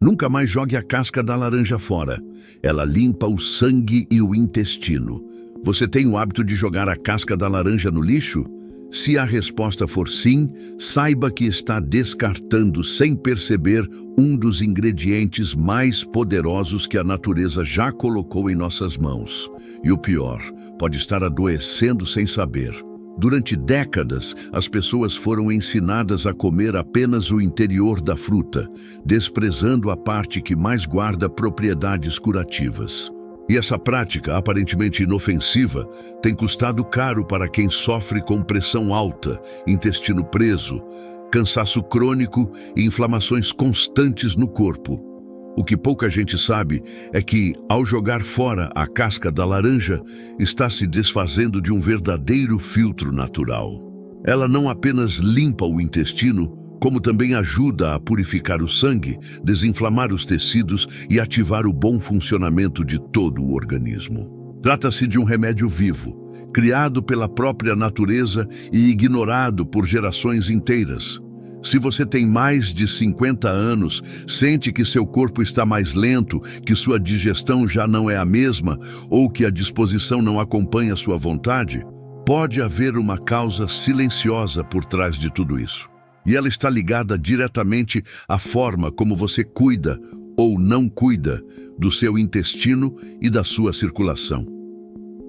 Nunca mais jogue a casca da laranja fora. Ela limpa o sangue e o intestino. Você tem o hábito de jogar a casca da laranja no lixo? Se a resposta for sim, saiba que está descartando sem perceber um dos ingredientes mais poderosos que a natureza já colocou em nossas mãos. E o pior, pode estar adoecendo sem saber. Durante décadas, as pessoas foram ensinadas a comer apenas o interior da fruta, desprezando a parte que mais guarda propriedades curativas. E essa prática, aparentemente inofensiva, tem custado caro para quem sofre com pressão alta, intestino preso, cansaço crônico e inflamações constantes no corpo. O que pouca gente sabe é que, ao jogar fora a casca da laranja, está se desfazendo de um verdadeiro filtro natural. Ela não apenas limpa o intestino, como também ajuda a purificar o sangue, desinflamar os tecidos e ativar o bom funcionamento de todo o organismo. Trata-se de um remédio vivo, criado pela própria natureza e ignorado por gerações inteiras. Se você tem mais de 50 anos, sente que seu corpo está mais lento, que sua digestão já não é a mesma ou que a disposição não acompanha sua vontade, pode haver uma causa silenciosa por trás de tudo isso. E ela está ligada diretamente à forma como você cuida ou não cuida do seu intestino e da sua circulação.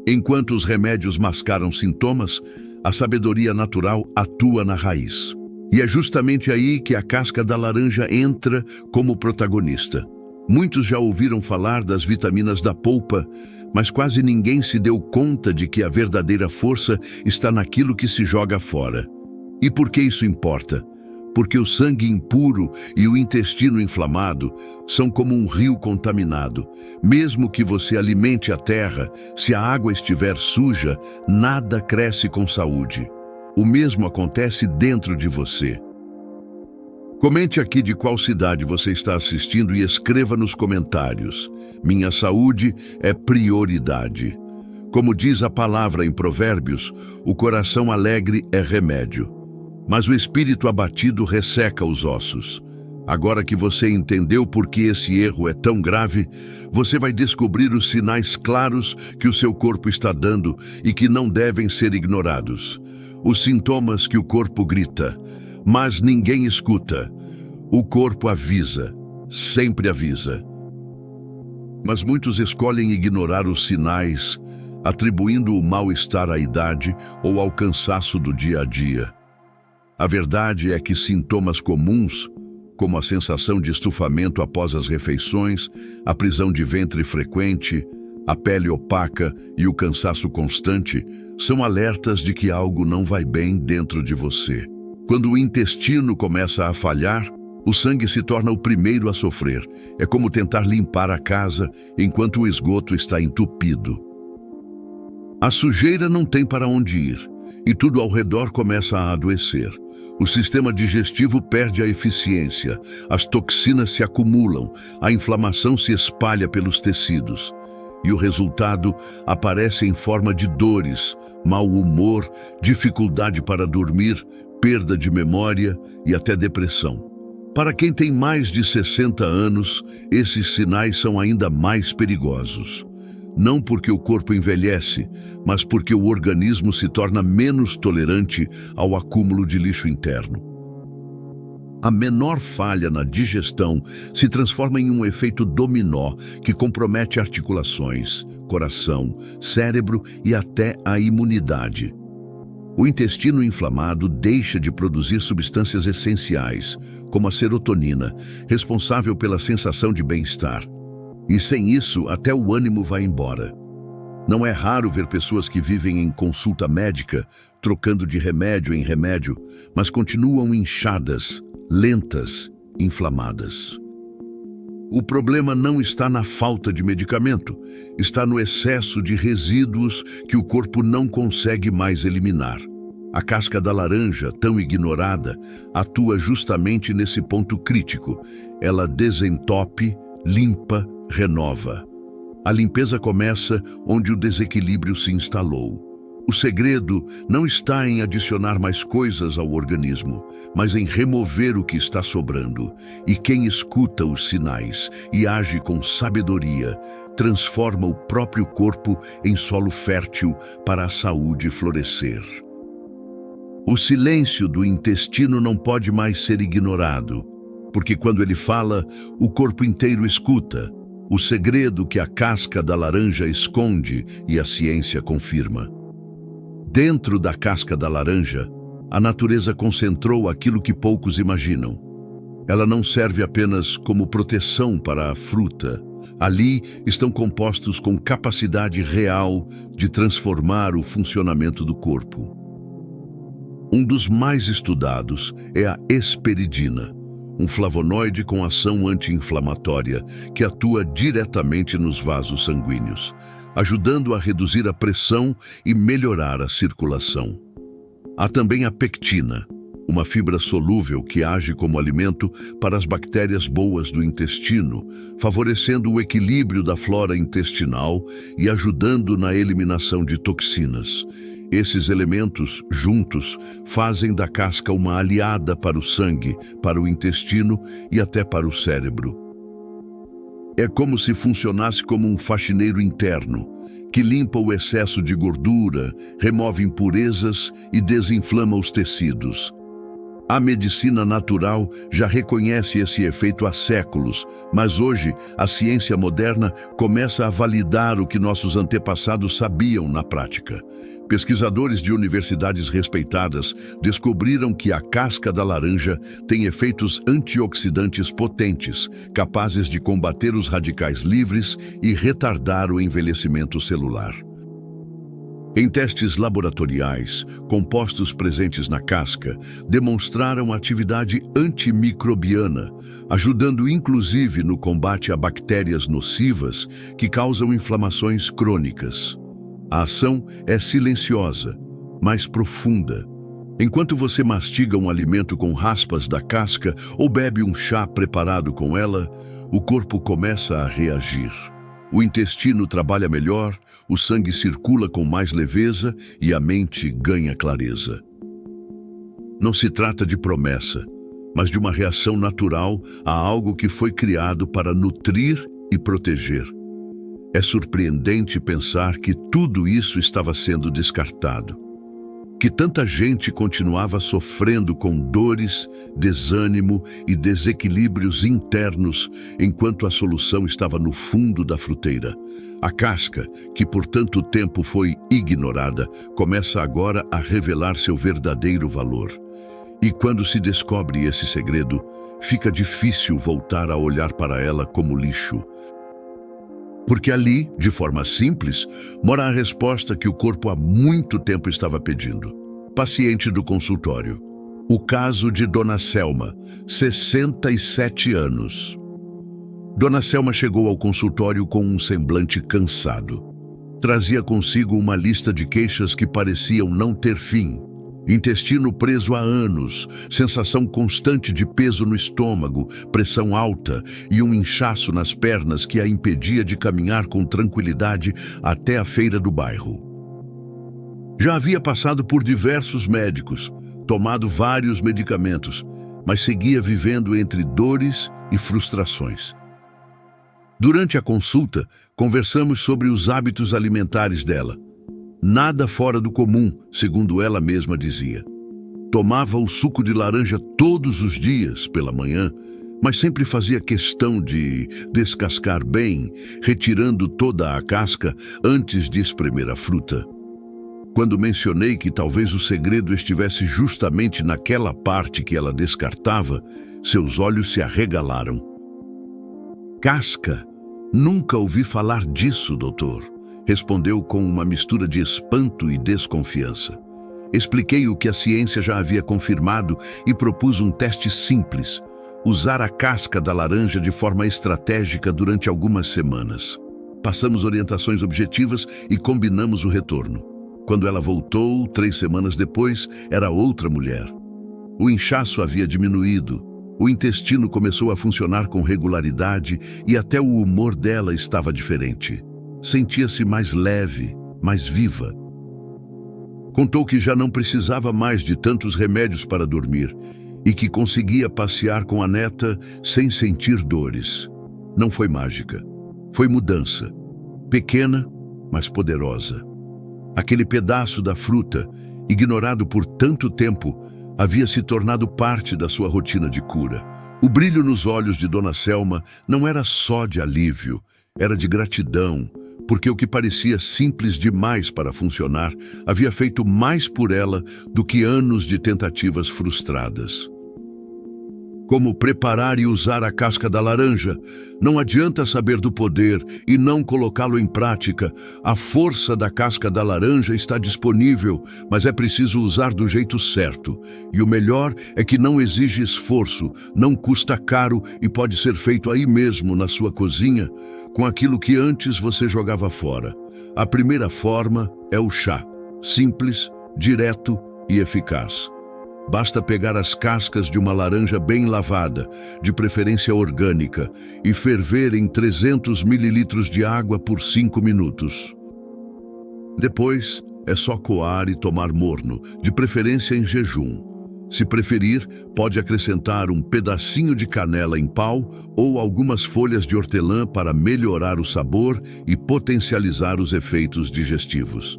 Enquanto os remédios mascaram sintomas, a sabedoria natural atua na raiz. E é justamente aí que a casca da laranja entra como protagonista. Muitos já ouviram falar das vitaminas da polpa, mas quase ninguém se deu conta de que a verdadeira força está naquilo que se joga fora. E por que isso importa? Porque o sangue impuro e o intestino inflamado são como um rio contaminado. Mesmo que você alimente a terra, se a água estiver suja, nada cresce com saúde. O mesmo acontece dentro de você. Comente aqui de qual cidade você está assistindo e escreva nos comentários. Minha saúde é prioridade. Como diz a palavra em Provérbios, o coração alegre é remédio, mas o espírito abatido resseca os ossos. Agora que você entendeu por que esse erro é tão grave, você vai descobrir os sinais claros que o seu corpo está dando e que não devem ser ignorados. Os sintomas que o corpo grita, mas ninguém escuta. O corpo avisa, sempre avisa. Mas muitos escolhem ignorar os sinais, atribuindo o mal-estar à idade ou ao cansaço do dia a dia. A verdade é que sintomas comuns, como a sensação de estufamento após as refeições, a prisão de ventre frequente, a pele opaca e o cansaço constante, são alertas de que algo não vai bem dentro de você. Quando o intestino começa a falhar, o sangue se torna o primeiro a sofrer. É como tentar limpar a casa enquanto o esgoto está entupido. A sujeira não tem para onde ir, e tudo ao redor começa a adoecer. O sistema digestivo perde a eficiência, as toxinas se acumulam, a inflamação se espalha pelos tecidos. E o resultado aparece em forma de dores, mau humor, dificuldade para dormir, perda de memória e até depressão. Para quem tem mais de 60 anos, esses sinais são ainda mais perigosos. Não porque o corpo envelhece, mas porque o organismo se torna menos tolerante ao acúmulo de lixo interno. A menor falha na digestão se transforma em um efeito dominó que compromete articulações, coração, cérebro e até a imunidade. O intestino inflamado deixa de produzir substâncias essenciais, como a serotonina, responsável pela sensação de bem-estar. E sem isso, até o ânimo vai embora. Não é raro ver pessoas que vivem em consulta médica, trocando de remédio em remédio, mas continuam inchadas, lentas, inflamadas. O problema não está na falta de medicamento, está no excesso de resíduos que o corpo não consegue mais eliminar. A casca da laranja, tão ignorada, atua justamente nesse ponto crítico. Ela desentope, limpa, renova. A limpeza começa onde o desequilíbrio se instalou. O segredo não está em adicionar mais coisas ao organismo, mas em remover o que está sobrando. E quem escuta os sinais e age com sabedoria, transforma o próprio corpo em solo fértil para a saúde florescer. O silêncio do intestino não pode mais ser ignorado, porque quando ele fala, o corpo inteiro escuta. O segredo que a casca da laranja esconde e a ciência confirma. Dentro da casca da laranja, a natureza concentrou aquilo que poucos imaginam. Ela não serve apenas como proteção para a fruta. Ali estão compostos com capacidade real de transformar o funcionamento do corpo. Um dos mais estudados é a hesperidina, um flavonoide com ação anti-inflamatória que atua diretamente nos vasos sanguíneos, ajudando a reduzir a pressão e melhorar a circulação. Há também a pectina, uma fibra solúvel que age como alimento para as bactérias boas do intestino, favorecendo o equilíbrio da flora intestinal e ajudando na eliminação de toxinas. Esses elementos, juntos, fazem da casca uma aliada para o sangue, para o intestino e até para o cérebro. É como se funcionasse como um faxineiro interno, que limpa o excesso de gordura, remove impurezas e desinflama os tecidos. A medicina natural já reconhece esse efeito há séculos, mas hoje a ciência moderna começa a validar o que nossos antepassados sabiam na prática. Pesquisadores de universidades respeitadas descobriram que a casca da laranja tem efeitos antioxidantes potentes, capazes de combater os radicais livres e retardar o envelhecimento celular. Em testes laboratoriais, compostos presentes na casca demonstraram atividade antimicrobiana, ajudando inclusive no combate a bactérias nocivas que causam inflamações crônicas. A ação é silenciosa, mas profunda. Enquanto você mastiga um alimento com raspas da casca ou bebe um chá preparado com ela, o corpo começa a reagir. O intestino trabalha melhor, o sangue circula com mais leveza e a mente ganha clareza. Não se trata de promessa, mas de uma reação natural a algo que foi criado para nutrir e proteger. É surpreendente pensar que tudo isso estava sendo descartado, que tanta gente continuava sofrendo com dores, desânimo e desequilíbrios internos, enquanto a solução estava no fundo da fruteira. A casca, que por tanto tempo foi ignorada, começa agora a revelar seu verdadeiro valor. E quando se descobre esse segredo, fica difícil voltar a olhar para ela como lixo. Porque ali, de forma simples, mora a resposta que o corpo há muito tempo estava pedindo. Paciente do consultório. O caso de Dona Selma, 67 anos. Dona Selma chegou ao consultório com um semblante cansado. Trazia consigo uma lista de queixas que pareciam não ter fim. Intestino preso há anos, sensação constante de peso no estômago, pressão alta e um inchaço nas pernas que a impedia de caminhar com tranquilidade até a feira do bairro. Já havia passado por diversos médicos, tomado vários medicamentos, mas seguia vivendo entre dores e frustrações. Durante a consulta, conversamos sobre os hábitos alimentares dela. Nada fora do comum, segundo ela mesma dizia. Tomava o suco de laranja todos os dias pela manhã, mas sempre fazia questão de descascar bem, retirando toda a casca antes de espremer a fruta. Quando mencionei que talvez o segredo estivesse justamente naquela parte que ela descartava, seus olhos se arregalaram. Casca? Nunca ouvi falar disso, doutor. Respondeu com uma mistura de espanto e desconfiança. Expliquei o que a ciência já havia confirmado e propus um teste simples: usar a casca da laranja de forma estratégica durante algumas semanas. Passamos orientações objetivas e combinamos o retorno. Quando ela voltou, 3 semanas depois, era outra mulher. O inchaço havia diminuído, o intestino começou a funcionar com regularidade e até o humor dela estava diferente. Sentia-se mais leve, mais viva. Contou que já não precisava mais de tantos remédios para dormir e que conseguia passear com a neta sem sentir dores. Não foi mágica, foi mudança. Pequena, mas poderosa. Aquele pedaço da fruta, ignorado por tanto tempo, havia se tornado parte da sua rotina de cura. O brilho nos olhos de Dona Selma não era só de alívio, era de gratidão, porque o que parecia simples demais para funcionar havia feito mais por ela do que anos de tentativas frustradas. Como preparar e usar a casca da laranja? Não adianta saber do poder e não colocá-lo em prática. A força da casca da laranja está disponível, mas é preciso usar do jeito certo. E o melhor é que não exige esforço, não custa caro e pode ser feito aí mesmo na sua cozinha, com aquilo que antes você jogava fora. A primeira forma é o chá, simples, direto e eficaz. Basta pegar as cascas de uma laranja bem lavada, de preferência orgânica, e ferver em 300 ml de água por 5 minutos. Depois, é só coar e tomar morno, de preferência em jejum. Se preferir, pode acrescentar um pedacinho de canela em pau ou algumas folhas de hortelã para melhorar o sabor e potencializar os efeitos digestivos.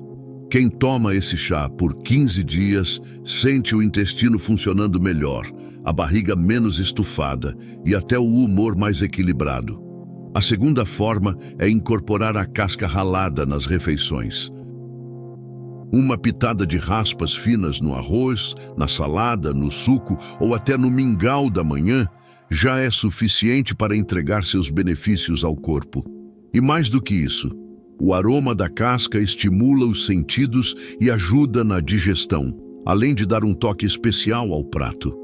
Quem toma esse chá por 15 dias sente o intestino funcionando melhor, a barriga menos estufada e até o humor mais equilibrado. A segunda forma é incorporar a casca ralada nas refeições. Uma pitada de raspas finas no arroz, na salada, no suco ou até no mingau da manhã já é suficiente para entregar seus benefícios ao corpo. E mais do que isso, o aroma da casca estimula os sentidos e ajuda na digestão, além de dar um toque especial ao prato.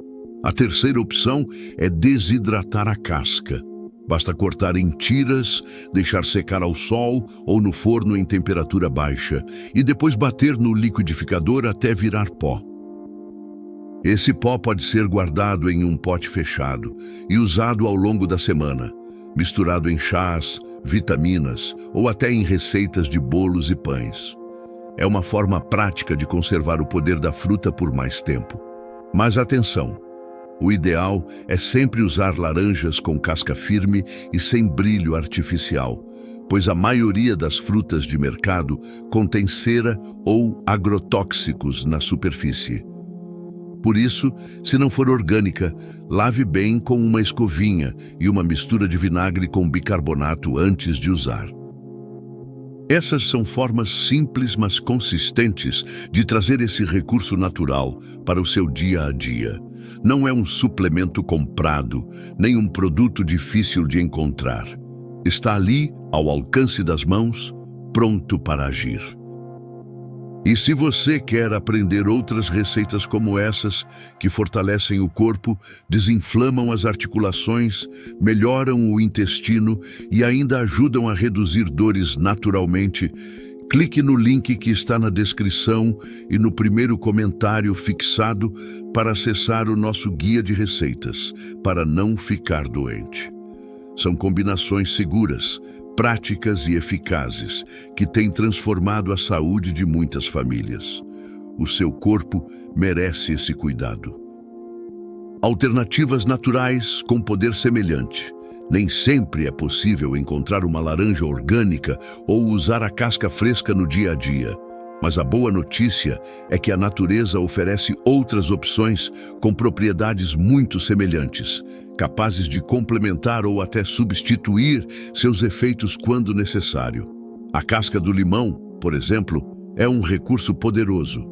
A terceira opção é desidratar a casca. Basta cortar em tiras, deixar secar ao sol ou no forno em temperatura baixa e depois bater no liquidificador até virar pó. Esse pó pode ser guardado em um pote fechado e usado ao longo da semana, misturado em chás, vitaminas ou até em receitas de bolos e pães. É uma forma prática de conservar o poder da fruta por mais tempo. Mas atenção! O ideal é sempre usar laranjas com casca firme e sem brilho artificial, pois a maioria das frutas de mercado contém cera ou agrotóxicos na superfície. Por isso, se não for orgânica, lave bem com uma escovinha e uma mistura de vinagre com bicarbonato antes de usar. Essas são formas simples, mas consistentes de trazer esse recurso natural para o seu dia a dia. Não é um suplemento comprado, nem um produto difícil de encontrar. Está ali, ao alcance das mãos, pronto para agir. E se você quer aprender outras receitas como essas, que fortalecem o corpo, desinflamam as articulações, melhoram o intestino e ainda ajudam a reduzir dores naturalmente, clique no link que está na descrição e no primeiro comentário fixado para acessar o nosso guia de receitas, para não ficar doente. São combinações seguras, práticas e eficazes, que têm transformado a saúde de muitas famílias. O seu corpo merece esse cuidado. Alternativas naturais com poder semelhante. Nem sempre é possível encontrar uma laranja orgânica ou usar a casca fresca no dia a dia. Mas a boa notícia é que a natureza oferece outras opções com propriedades muito semelhantes, capazes de complementar ou até substituir seus efeitos quando necessário. A casca do limão, por exemplo, é um recurso poderoso.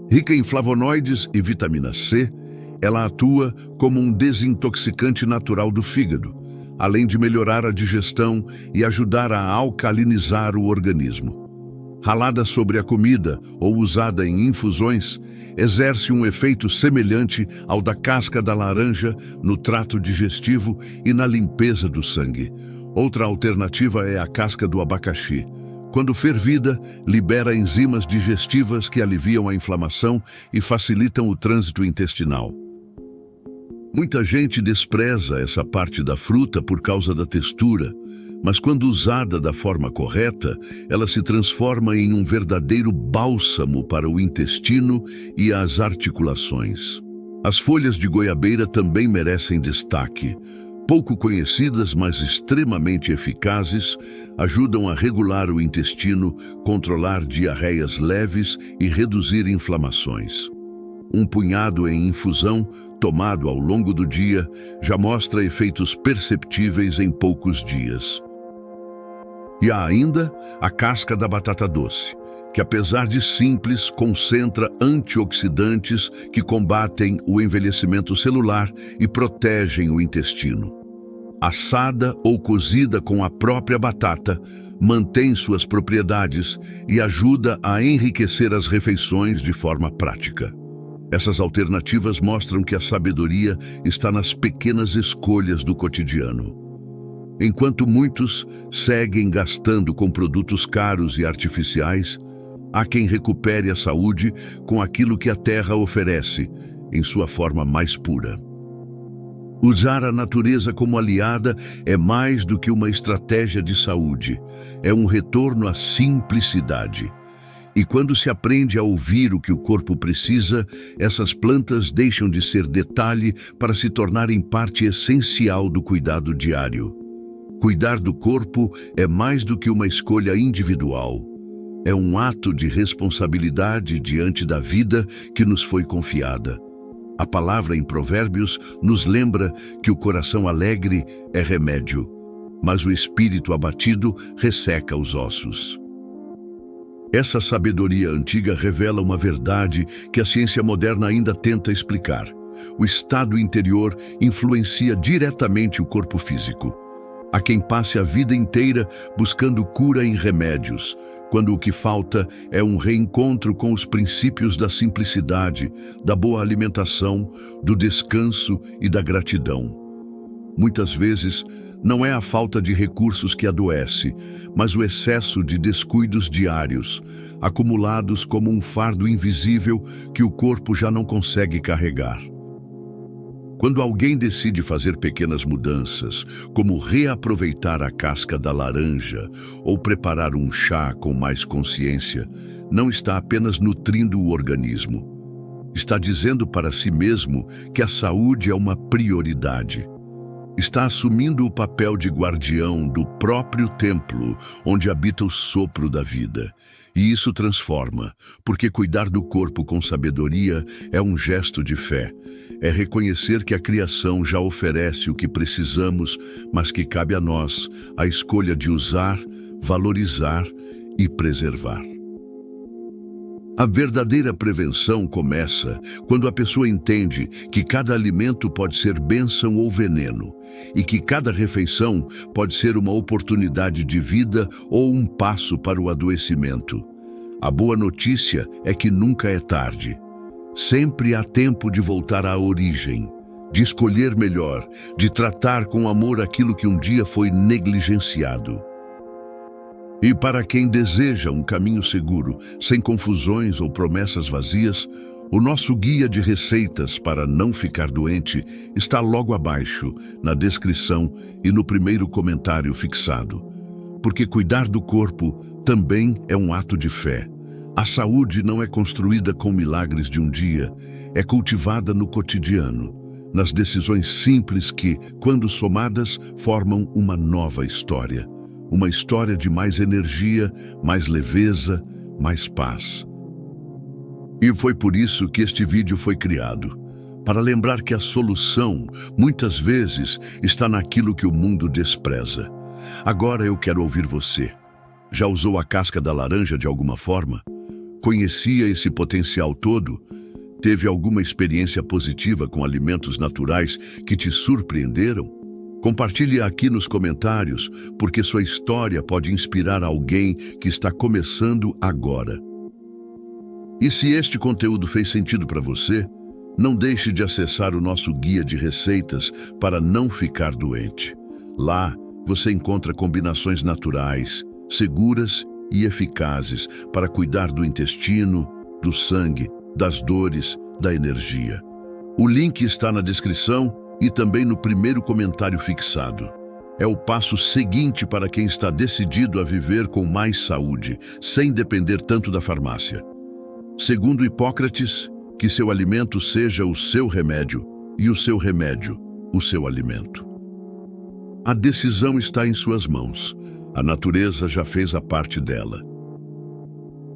Rica em flavonoides e vitamina C, ela atua como um desintoxicante natural do fígado, além de melhorar a digestão e ajudar a alcalinizar o organismo. Ralada sobre a comida ou usada em infusões, exerce um efeito semelhante ao da casca da laranja no trato digestivo e na limpeza do sangue. Outra alternativa é a casca do abacaxi. Quando fervida, libera enzimas digestivas que aliviam a inflamação e facilitam o trânsito intestinal. Muita gente despreza essa parte da fruta por causa da textura, Mas quando usada da forma correta, ela se transforma em um verdadeiro bálsamo para o intestino e as articulações. As folhas de goiabeira também merecem destaque. Pouco conhecidas, mas extremamente eficazes, ajudam a regular o intestino, controlar diarreias leves e reduzir inflamações. Um punhado em infusão, tomado ao longo do dia, já mostra efeitos perceptíveis em poucos dias. E há ainda a casca da batata doce, que apesar de simples, concentra antioxidantes que combatem o envelhecimento celular e protegem o intestino. Assada ou cozida com a própria batata, mantém suas propriedades e ajuda a enriquecer as refeições de forma prática. Essas alternativas mostram que a sabedoria está nas pequenas escolhas do cotidiano. Enquanto muitos seguem gastando com produtos caros e artificiais, há quem recupere a saúde com aquilo que a terra oferece, em sua forma mais pura. Usar a natureza como aliada é mais do que uma estratégia de saúde, é um retorno à simplicidade. E quando se aprende a ouvir o que o corpo precisa, essas plantas deixam de ser detalhe para se tornarem parte essencial do cuidado diário. Cuidar do corpo é mais do que uma escolha individual. É um ato de responsabilidade diante da vida que nos foi confiada. A palavra em Provérbios nos lembra que o coração alegre é remédio, mas o espírito abatido resseca os ossos. Essa sabedoria antiga revela uma verdade que a ciência moderna ainda tenta explicar. O estado interior influencia diretamente o corpo físico. Há quem passe a vida inteira buscando cura em remédios, quando o que falta é um reencontro com os princípios da simplicidade, da boa alimentação, do descanso e da gratidão. Muitas vezes, não é a falta de recursos que adoece, mas o excesso de descuidos diários, acumulados como um fardo invisível que o corpo já não consegue carregar. Quando alguém decide fazer pequenas mudanças, como reaproveitar a casca da laranja ou preparar um chá com mais consciência, não está apenas nutrindo o organismo. Está dizendo para si mesmo que a saúde é uma prioridade. Está assumindo o papel de guardião do próprio templo, onde habita o sopro da vida. E isso transforma, porque cuidar do corpo com sabedoria é um gesto de fé. É reconhecer que a criação já oferece o que precisamos, mas que cabe a nós a escolha de usar, valorizar e preservar. A verdadeira prevenção começa quando a pessoa entende que cada alimento pode ser bênção ou veneno, e que cada refeição pode ser uma oportunidade de vida ou um passo para o adoecimento. A boa notícia é que nunca é tarde. Sempre há tempo de voltar à origem, de escolher melhor, de tratar com amor aquilo que um dia foi negligenciado. E para quem deseja um caminho seguro, sem confusões ou promessas vazias, o nosso guia de receitas para não ficar doente está logo abaixo, na descrição e no primeiro comentário fixado. Porque cuidar do corpo também é um ato de fé. A saúde não é construída com milagres de um dia, é cultivada no cotidiano, nas decisões simples que, quando somadas, formam uma nova história. Uma história de mais energia, mais leveza, mais paz. E foi por isso que este vídeo foi criado, para lembrar que a solução, muitas vezes, está naquilo que o mundo despreza. Agora eu quero ouvir você. Já usou a casca da laranja de alguma forma? Conhecia esse potencial todo? Teve alguma experiência positiva com alimentos naturais que te surpreenderam? Compartilhe aqui nos comentários, porque sua história pode inspirar alguém que está começando agora. E se este conteúdo fez sentido para você, não deixe de acessar o nosso guia de receitas para não ficar doente. Lá, você encontra combinações naturais, seguras e eficazes para cuidar do intestino, do sangue, das dores, da energia. O link está na descrição e também no primeiro comentário fixado. É o passo seguinte para quem está decidido a viver com mais saúde, sem depender tanto da farmácia. Segundo Hipócrates, que seu alimento seja o seu remédio e o seu remédio, o seu alimento. A decisão está em suas mãos. A natureza já fez a parte dela.